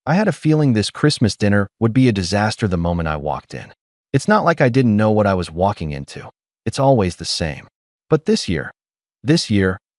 I had a feeling this Christmas dinner would be a disaster the moment I walked in. It's not like I didn't know what I was walking into. It's always the same. But this year,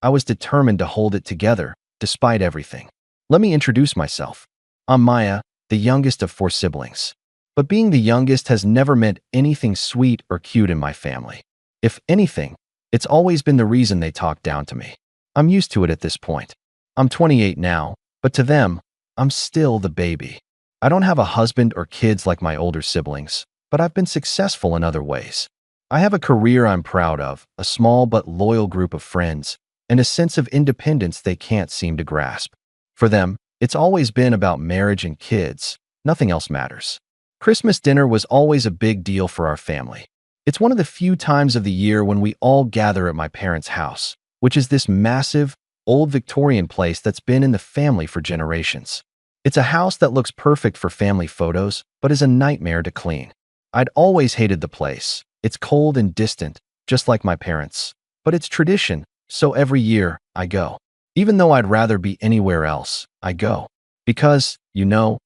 I was determined to hold it together, despite everything. Let me introduce myself. I'm Maya, the youngest of 4 siblings. But being the youngest has never meant anything sweet or cute in my family. If anything, it's always been the reason they talk down to me. I'm used to it at this point. I'm 28 now, but to them, I'm still the baby. I don't have a husband or kids like my older siblings, but I've been successful in other ways. I have a career I'm proud of, a small but loyal group of friends, and a sense of independence they can't seem to grasp. For them, it's always been about marriage and kids. Nothing else matters. Christmas dinner was always a big deal for our family. It's one of the few times of the year when we all gather at my parents' house, which is this massive, old Victorian place that's been in the family for generations. It's a house that looks perfect for family photos, but is a nightmare to clean. I'd always hated the place. It's cold and distant, just like my parents. But it's tradition, so every year, I go. Even though I'd rather be anywhere else, I go. Because,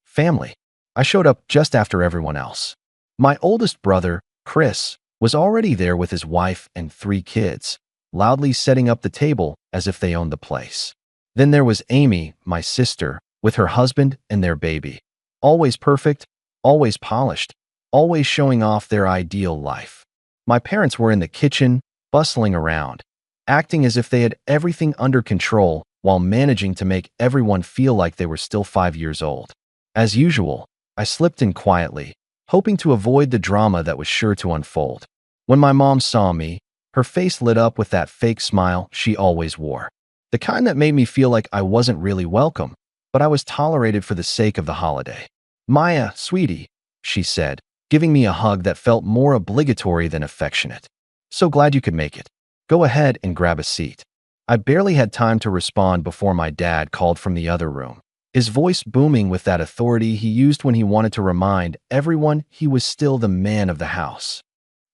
family. I showed up just after everyone else. My oldest brother, Chris, was already there with his wife and 3 kids, loudly setting up the table as if they owned the place. Then there was Amy, my sister, with her husband and their baby. Always perfect, always polished, always showing off their ideal life. My parents were in the kitchen, bustling around, acting as if they had everything under control while managing to make everyone feel like they were still 5 years old. As usual, I slipped in quietly, hoping to avoid the drama that was sure to unfold. When my mom saw me, her face lit up with that fake smile she always wore. The kind that made me feel like I wasn't really welcome, but I was tolerated for the sake of the holiday. "Maya, sweetie," she said, giving me a hug that felt more obligatory than affectionate. "So glad you could make it. Go ahead and grab a seat." I barely had time to respond before my dad called from the other room, his voice booming with that authority he used when he wanted to remind everyone he was still the man of the house.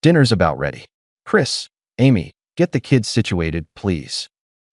"Dinner's about ready. Chris, Amy, get the kids situated, please."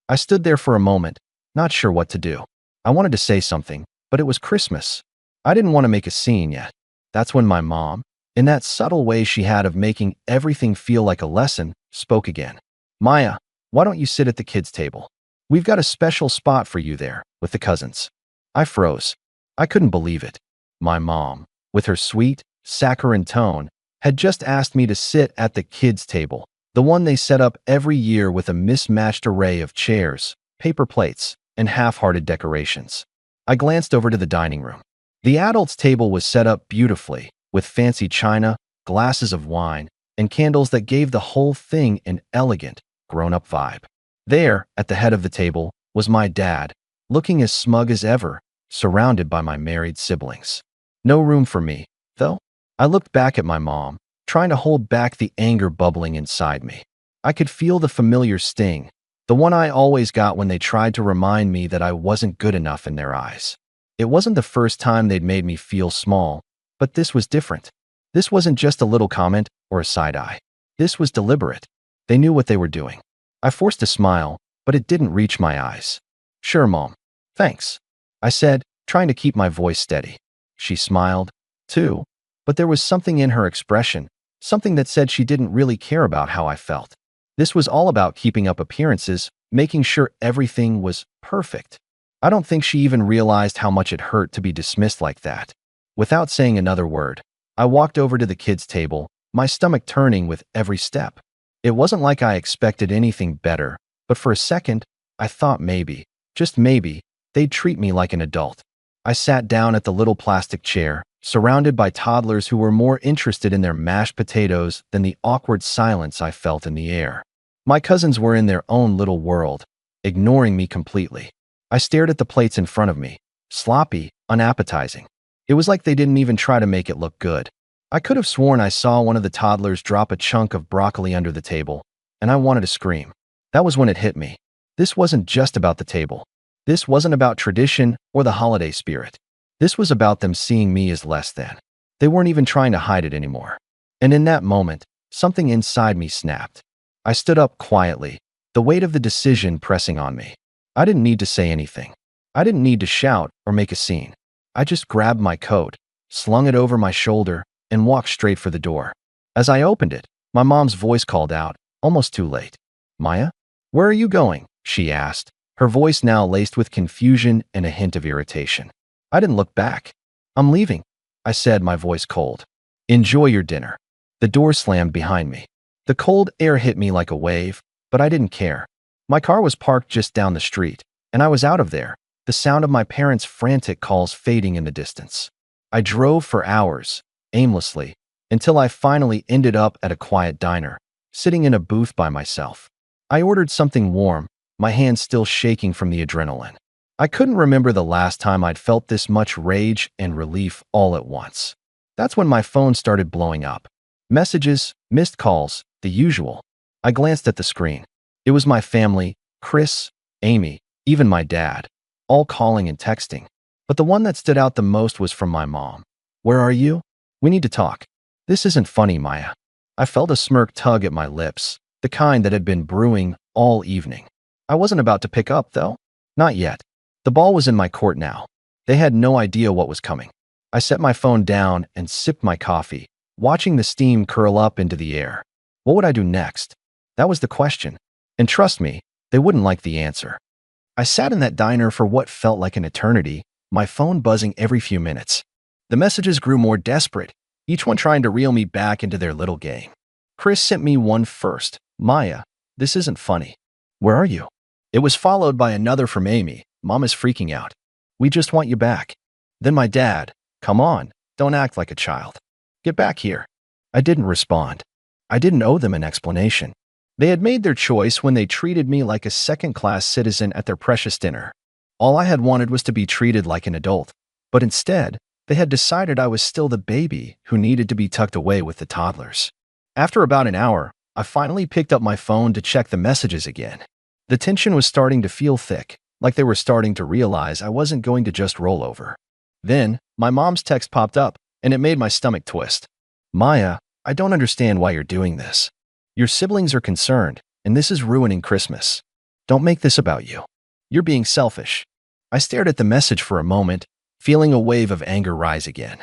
I stood there for a moment, not sure what to do. I wanted to say something, but it was Christmas. I didn't want to make a scene yet. That's when my mom, in that subtle way she had of making everything feel like a lesson, spoke again. "Maya, why don't you sit at the kids' table? We've got a special spot for you there, with the cousins." I froze. I couldn't believe it. My mom, with her sweet, saccharine tone, had just asked me to sit at the kids' table, the one they set up every year with a mismatched array of chairs, paper plates, and half-hearted decorations. I glanced over to the dining room. The adults' table was set up beautifully, with fancy china, glasses of wine, and candles that gave the whole thing an elegant, grown-up vibe. There, at the head of the table, was my dad, looking as smug as ever, surrounded by my married siblings. No room for me, though. I looked back at my mom, trying to hold back the anger bubbling inside me. I could feel the familiar sting, the one I always got when they tried to remind me that I wasn't good enough in their eyes. It wasn't the first time they'd made me feel small, but this was different. This wasn't just a little comment or a side eye. This was deliberate. They knew what they were doing. I forced a smile, but it didn't reach my eyes. "Sure, Mom. Thanks," I said, trying to keep my voice steady. She smiled, too, but there was something in her expression, something that said she didn't really care about how I felt. This was all about keeping up appearances, making sure everything was perfect. I don't think she even realized how much it hurt to be dismissed like that. Without saying another word, I walked over to the kids' table, my stomach turning with every step. It wasn't like I expected anything better, but for a second, I thought maybe, just maybe, they'd treat me like an adult. I sat down at the little plastic chair, surrounded by toddlers who were more interested in their mashed potatoes than the awkward silence I felt in the air. My cousins were in their own little world, ignoring me completely. I stared at the plates in front of me, sloppy, unappetizing. It was like they didn't even try to make it look good. I could have sworn I saw one of the toddlers drop a chunk of broccoli under the table, and I wanted to scream. That was when it hit me. This wasn't just about the table. This wasn't about tradition or the holiday spirit. This was about them seeing me as less than. They weren't even trying to hide it anymore. And in that moment, something inside me snapped. I stood up quietly, the weight of the decision pressing on me. I didn't need to say anything. I didn't need to shout or make a scene. I just grabbed my coat, slung it over my shoulder, and walked straight for the door. As I opened it, my mom's voice called out, almost too late. "Maya? Where are you going?" she asked, her voice now laced with confusion and a hint of irritation. I didn't look back. "I'm leaving," I said, my voice cold. "Enjoy your dinner." The door slammed behind me. The cold air hit me like a wave, but I didn't care. My car was parked just down the street, and I was out of there, the sound of my parents' frantic calls fading in the distance. I drove for hours, aimlessly, until I finally ended up at a quiet diner, sitting in a booth by myself. I ordered something warm, my hands still shaking from the adrenaline. I couldn't remember the last time I'd felt this much rage and relief all at once. That's when my phone started blowing up. Messages, missed calls, the usual. I glanced at the screen. It was my family, Chris, Amy, even my dad, all calling and texting. But the one that stood out the most was from my mom. "Where are you? We need to talk." "This isn't funny, Maya." I felt a smirk tug at my lips, the kind that had been brewing all evening. I wasn't about to pick up, though. Not yet. The ball was in my court now. They had no idea what was coming. I set my phone down and sipped my coffee, watching the steam curl up into the air. What would I do next? That was the question. And trust me, they wouldn't like the answer. I sat in that diner for what felt like an eternity, my phone buzzing every few minutes. The messages grew more desperate, each one trying to reel me back into their little game. Chris sent me one first. "Maya, this isn't funny. Where are you?" It was followed by another from Amy. "Mom is freaking out. We just want you back." Then my dad. "Come on, don't act like a child. Get back here." I didn't respond. I didn't owe them an explanation. They had made their choice when they treated me like a second-class citizen at their precious dinner. All I had wanted was to be treated like an adult, but instead, they had decided I was still the baby who needed to be tucked away with the toddlers. After about an hour, I finally picked up my phone to check the messages again. The tension was starting to feel thick, like they were starting to realize I wasn't going to just roll over. Then, my mom's text popped up, and it made my stomach twist. "Maya, I don't understand why you're doing this. Your siblings are concerned, and this is ruining Christmas. Don't make this about you. You're being selfish." I stared at the message for a moment, feeling a wave of anger rise again.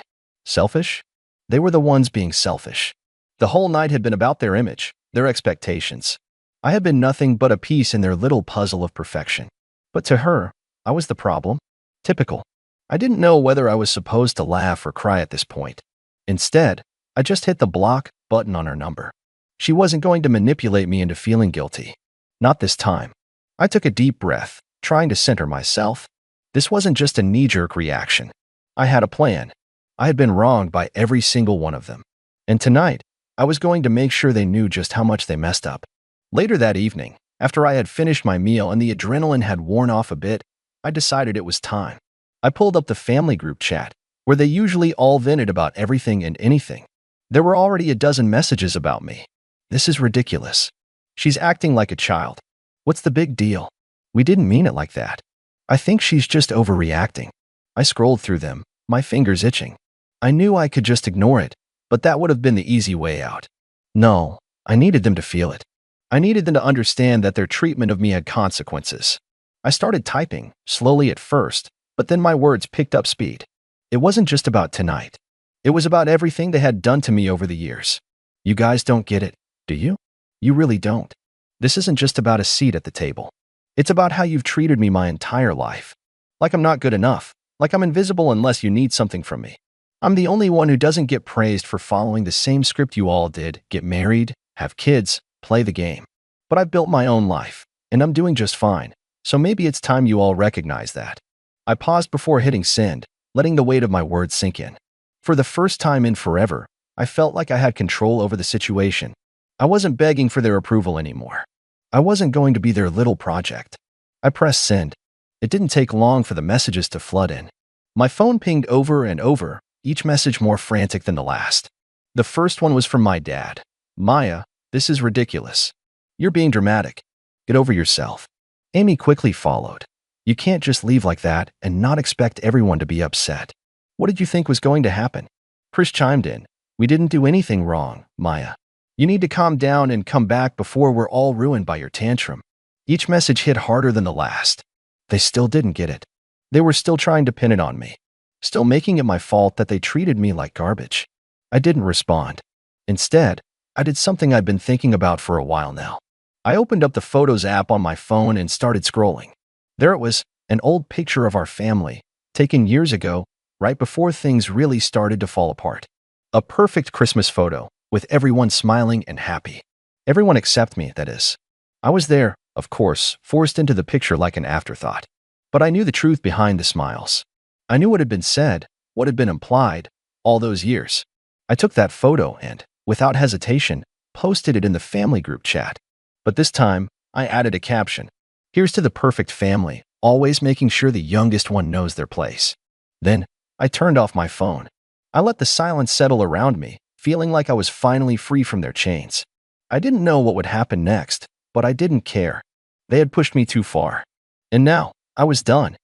Selfish? They were the ones being selfish. The whole night had been about their image, their expectations. I had been nothing but a piece in their little puzzle of perfection. But to her, I was the problem. Typical. I didn't know whether I was supposed to laugh or cry at this point. Instead, I just hit the block button on her number. She wasn't going to manipulate me into feeling guilty. Not this time. I took a deep breath, trying to center myself. This wasn't just a knee-jerk reaction. I had a plan. I had been wronged by every single one of them. And tonight, I was going to make sure they knew just how much they messed up. Later that evening, after I had finished my meal and the adrenaline had worn off a bit, I decided it was time. I pulled up the family group chat, where they usually all vented about everything and anything. There were already a dozen messages about me. This is ridiculous. She's acting like a child. What's the big deal? We didn't mean it like that. I think she's just overreacting. I scrolled through them, my fingers itching. I knew I could just ignore it, but that would have been the easy way out. No, I needed them to feel it. I needed them to understand that their treatment of me had consequences. I started typing, slowly at first, but then my words picked up speed. It wasn't just about tonight. It was about everything they had done to me over the years. You guys don't get it, do you? You really don't. This isn't just about a seat at the table. It's about how you've treated me my entire life. Like I'm not good enough, like I'm invisible unless you need something from me. I'm the only one who doesn't get praised for following the same script you all did: get married, have kids, play the game. But I've built my own life, and I'm doing just fine, so maybe it's time you all recognize that. I paused before hitting send, letting the weight of my words sink in. For the first time in forever, I felt like I had control over the situation. I wasn't begging for their approval anymore. I wasn't going to be their little project. I pressed send. It didn't take long for the messages to flood in. My phone pinged over and over, each message more frantic than the last. The first one was from my dad. "Maya, this is ridiculous. You're being dramatic. Get over yourself." Amy quickly followed. "You can't just leave like that and not expect everyone to be upset. What did you think was going to happen?" Chris chimed in. "We didn't do anything wrong, Maya. You need to calm down and come back before we're all ruined by your tantrum." Each message hit harder than the last. They still didn't get it. They were still trying to pin it on me. still making it my fault that they treated me like garbage. I didn't respond. Instead, I did something I've been thinking about for a while now. I opened up the Photos app on my phone and started scrolling. There it was, an old picture of our family, taken years ago, right before things really started to fall apart. A perfect Christmas photo, with everyone smiling and happy. Everyone except me, that is. I was there, of course, forced into the picture like an afterthought. But I knew the truth behind the smiles. I knew what had been said, what had been implied, all those years. I took that photo and, without hesitation, posted it in the family group chat. But this time, I added a caption. Here's to the perfect family, always making sure the youngest one knows their place. Then, I turned off my phone. I let the silence settle around me, feeling like I was finally free from their chains. I didn't know what would happen next, but I didn't care. They had pushed me too far. And now, I was done.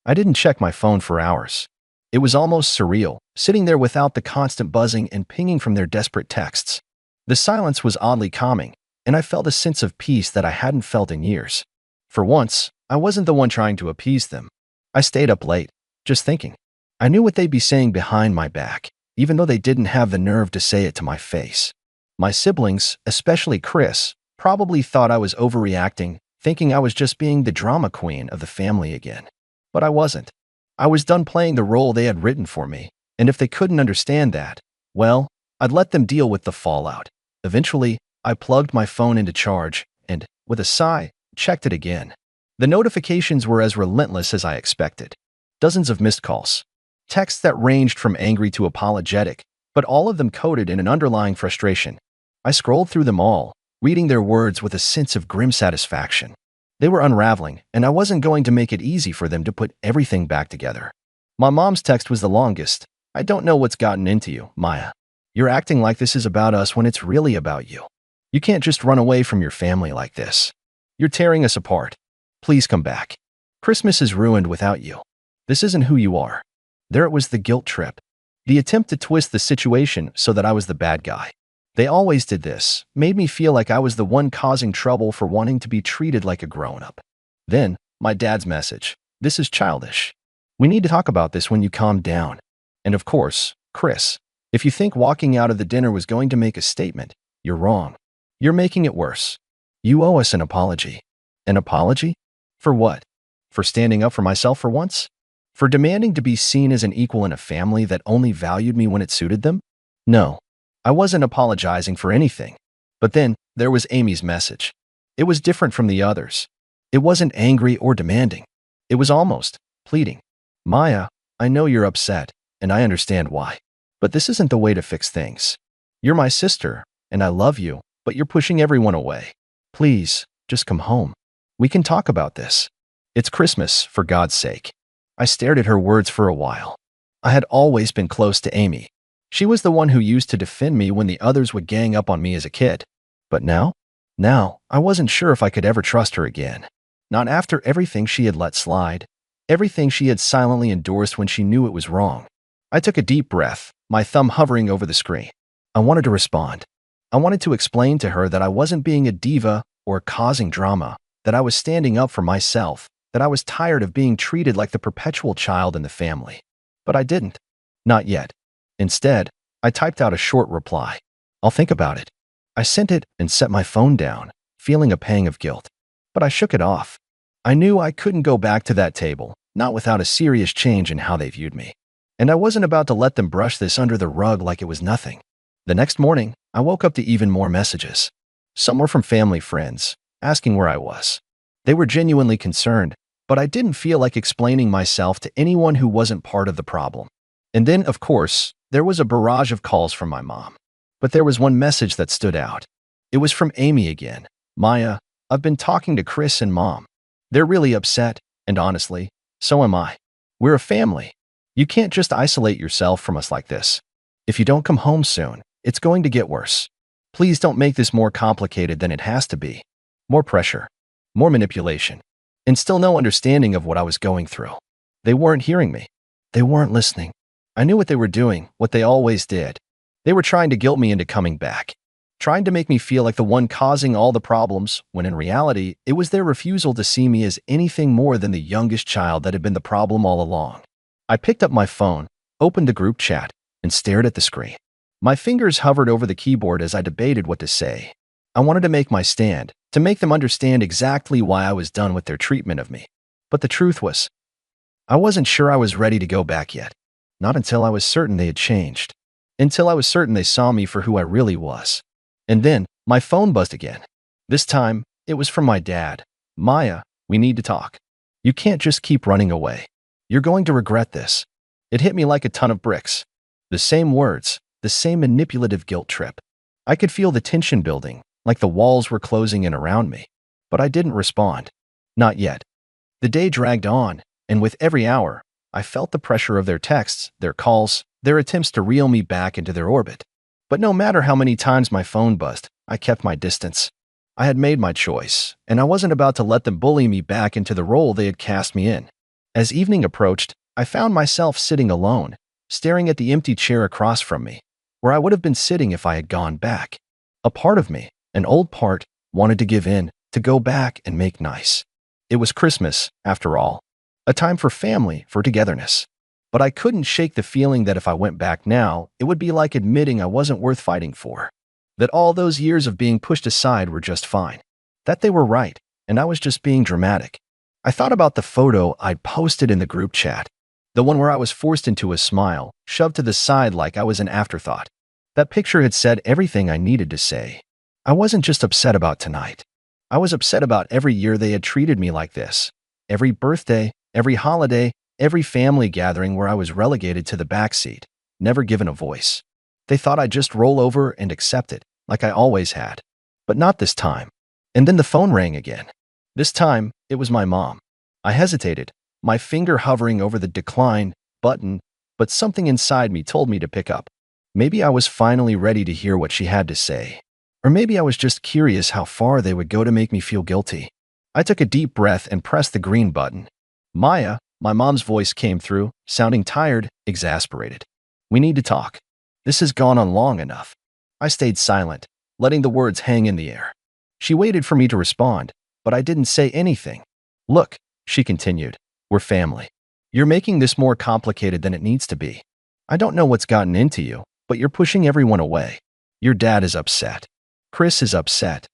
I didn't check my phone for hours. It was almost surreal, sitting there without the constant buzzing and pinging from their desperate texts. The silence was oddly calming, and I felt a sense of peace that I hadn't felt in years. For once, I wasn't the one trying to appease them. I stayed up late, just thinking. I knew what they'd be saying behind my back, even though they didn't have the nerve to say it to my face. My siblings, especially Chris, probably thought I was overreacting, thinking I was just being the drama queen of the family again. But I wasn't. I was done playing the role they had written for me, and if they couldn't understand that, well, I'd let them deal with the fallout. Eventually, I plugged my phone into charge and, with a sigh, checked it again. The notifications were as relentless as I expected. Dozens of missed calls. Texts that ranged from angry to apologetic, but all of them coded in an underlying frustration. I scrolled through them all, reading their words with a sense of grim satisfaction. They were unraveling, and I wasn't going to make it easy for them to put everything back together. My mom's text was the longest. I don't know what's gotten into you, Maya. You're acting like this is about us when it's really about you. You can't just run away from your family like this. You're tearing us apart. Please come back. Christmas is ruined without you. This isn't who you are. There it was, the guilt trip. The attempt to twist the situation so that I was the bad guy. They always did this, made me feel like I was the one causing trouble for wanting to be treated like a grown-up. Then, my dad's message. This is childish. We need to talk about this when you calm down. And of course, Chris, if you think walking out of the dinner was going to make a statement, you're wrong. You're making it worse. You owe us an apology. An apology? For what? For standing up for myself for once? For demanding to be seen as an equal in a family that only valued me when it suited them? No. I wasn't apologizing for anything. But then, there was Amy's message. It was different from the others. It wasn't angry or demanding. It was almost pleading. Maya, I know you're upset, and I understand why. But this isn't the way to fix things. You're my sister, and I love you, but you're pushing everyone away. Please, just come home. We can talk about this. It's Christmas, for God's sake. I stared at her words for a while. I had always been close to Amy. She was the one who used to defend me when the others would gang up on me as a kid. But now, I wasn't sure if I could ever trust her again. Not after everything she had let slide, everything she had silently endorsed when she knew it was wrong. I took a deep breath, my thumb hovering over the screen. I wanted to respond. I wanted to explain to her that I wasn't being a diva or causing drama, that I was standing up for myself, that I was tired of being treated like the perpetual child in the family. But I didn't. Not yet. Instead, I typed out a short reply. I'll think about it. I sent it and set my phone down, feeling a pang of guilt. But I shook it off. I knew I couldn't go back to that table, not without a serious change in how they viewed me. And I wasn't about to let them brush this under the rug like it was nothing. The next morning, I woke up to even more messages. Some were from family friends, asking where I was. They were genuinely concerned, but I didn't feel like explaining myself to anyone who wasn't part of the problem. And then, of course, there was a barrage of calls from my mom. But there was one message that stood out. It was from Amy again. Maya, I've been talking to Chris and Mom. They're really upset, and honestly, so am I. We're a family. You can't just isolate yourself from us like this. If you don't come home soon, it's going to get worse. Please don't make this more complicated than it has to be. More pressure, more manipulation, and still no understanding of what I was going through. They weren't hearing me. They weren't listening. I knew what they were doing, what they always did. They were trying to guilt me into coming back, trying to make me feel like the one causing all the problems, when in reality, it was their refusal to see me as anything more than the youngest child that had been the problem all along. I picked up my phone, opened the group chat, and stared at the screen. My fingers hovered over the keyboard as I debated what to say. I wanted to make my stand, to make them understand exactly why I was done with their treatment of me. But the truth was, I wasn't sure I was ready to go back yet. Not until I was certain they had changed. Until I was certain they saw me for who I really was. And then, my phone buzzed again. This time, it was from my dad. Maya, we need to talk. You can't just keep running away. You're going to regret this. It hit me like a ton of bricks. The same words, the same manipulative guilt trip. I could feel the tension building, like the walls were closing in around me. But I didn't respond. Not yet. The day dragged on, and with every hour, I felt the pressure of their texts, their calls, their attempts to reel me back into their orbit. But no matter how many times my phone buzzed, I kept my distance. I had made my choice, and I wasn't about to let them bully me back into the role they had cast me in. As evening approached, I found myself sitting alone, staring at the empty chair across from me, where I would have been sitting if I had gone back. A part of me, an old part, wanted to give in, to go back and make nice. It was Christmas, after all. A time for family, for togetherness. But I couldn't shake the feeling that if I went back now, it would be like admitting I wasn't worth fighting for. That all those years of being pushed aside were just fine. That they were right, and I was just being dramatic. I thought about the photo I'd posted in the group chat. The one where I was forced into a smile, shoved to the side like I was an afterthought. That picture had said everything I needed to say. I wasn't just upset about tonight. I was upset about every year they had treated me like this. Every birthday, every holiday, every family gathering where I was relegated to the backseat, never given a voice. They thought I'd just roll over and accept it, like I always had. But not this time. And then the phone rang again. This time, it was my mom. I hesitated, my finger hovering over the decline button, but something inside me told me to pick up. Maybe I was finally ready to hear what she had to say. Or maybe I was just curious how far they would go to make me feel guilty. I took a deep breath and pressed the green button. Maya, my mom's voice came through, sounding tired, exasperated. We need to talk. This has gone on long enough. I stayed silent, letting the words hang in the air. She waited for me to respond, but I didn't say anything. Look, she continued, we're family. You're making this more complicated than it needs to be. I don't know what's gotten into you, but you're pushing everyone away. Your dad is upset. Chris is upset.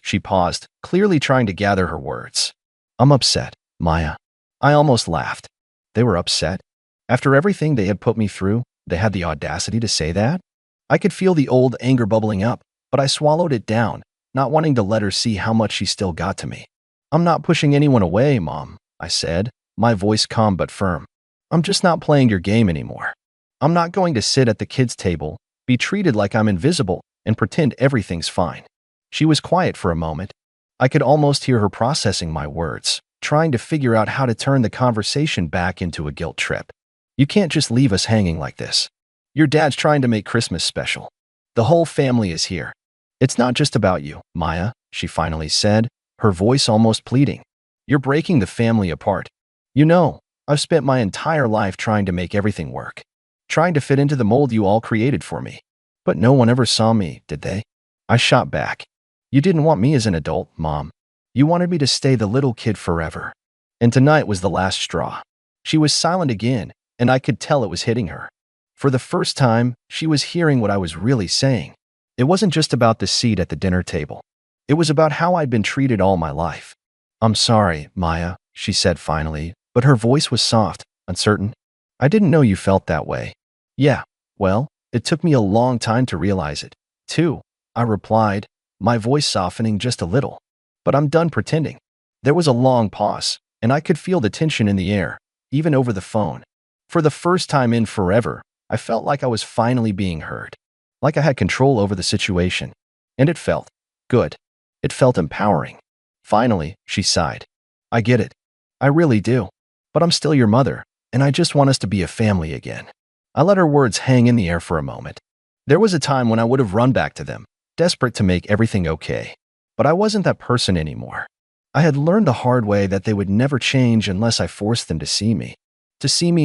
She paused, clearly trying to gather her words. I'm upset, Maya. I almost laughed. They were upset? After everything they had put me through, they had the audacity to say that? I could feel the old anger bubbling up, but I swallowed it down, not wanting to let her see how much she still got to me. I'm not pushing anyone away, Mom, I said, my voice calm but firm. I'm just not playing your game anymore. I'm not going to sit at the kids' table, be treated like I'm invisible, and pretend everything's fine. She was quiet for a moment. I could almost hear her processing my words, trying to figure out how to turn the conversation back into a guilt trip. You can't just leave us hanging like this. Your dad's trying to make Christmas special. The whole family is here. It's not just about you, Maya, she finally said, her voice almost pleading. You're breaking the family apart. You know, I've spent my entire life trying to make everything work. Trying to fit into the mold you all created for me. But no one ever saw me, did they? I shot back. You didn't want me as an adult, Mom. You wanted me to stay the little kid forever. And tonight was the last straw. She was silent again, and I could tell it was hitting her. For the first time, she was hearing what I was really saying. It wasn't just about the seat at the dinner table. It was about how I'd been treated all my life. I'm sorry, Maya, she said finally, but her voice was soft, uncertain. I didn't know you felt that way. Yeah, well, it took me a long time to realize it, too, I replied, my voice softening just a little. But I'm done pretending. There was a long pause, and I could feel the tension in the air, even over the phone. For the first time in forever, I felt like I was finally being heard. Like I had control over the situation. And it felt good. It felt empowering. Finally, she sighed. I get it. I really do. But I'm still your mother, and I just want us to be a family again. I let her words hang in the air for a moment. There was a time when I would have run back to them, desperate to make everything okay. But I wasn't that person anymore. I had learned the hard way that they would never change unless I forced them to see me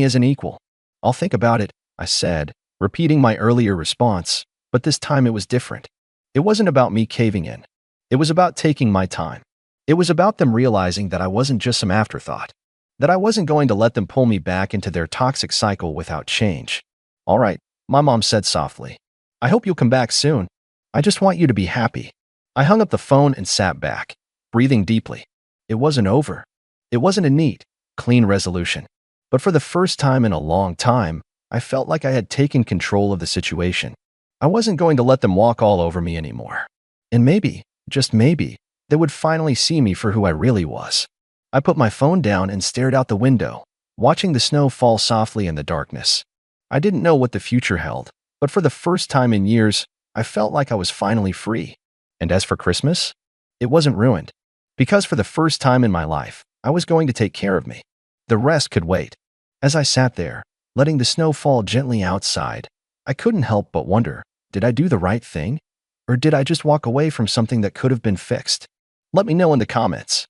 as an equal. I'll think about it, I said, repeating my earlier response, but this time it was different. It wasn't about me caving in. It was about taking my time. It was about them realizing that I wasn't just some afterthought. that I wasn't going to let them pull me back into their toxic cycle without change. All right, my mom said softly. I hope you'll come back soon. I just want you to be happy. I hung up the phone and sat back, breathing deeply. It wasn't over. It wasn't a neat, clean resolution. But for the first time in a long time, I felt like I had taken control of the situation. I wasn't going to let them walk all over me anymore. And maybe, just maybe, they would finally see me for who I really was. I put my phone down and stared out the window, watching the snow fall softly in the darkness. I didn't know what the future held, but for the first time in years, I felt like I was finally free. And as for Christmas, it wasn't ruined. Because for the first time in my life, I was going to take care of me. The rest could wait. As I sat there, letting the snow fall gently outside, I couldn't help but wonder, did I do the right thing? Or did I just walk away from something that could have been fixed? Let me know in the comments.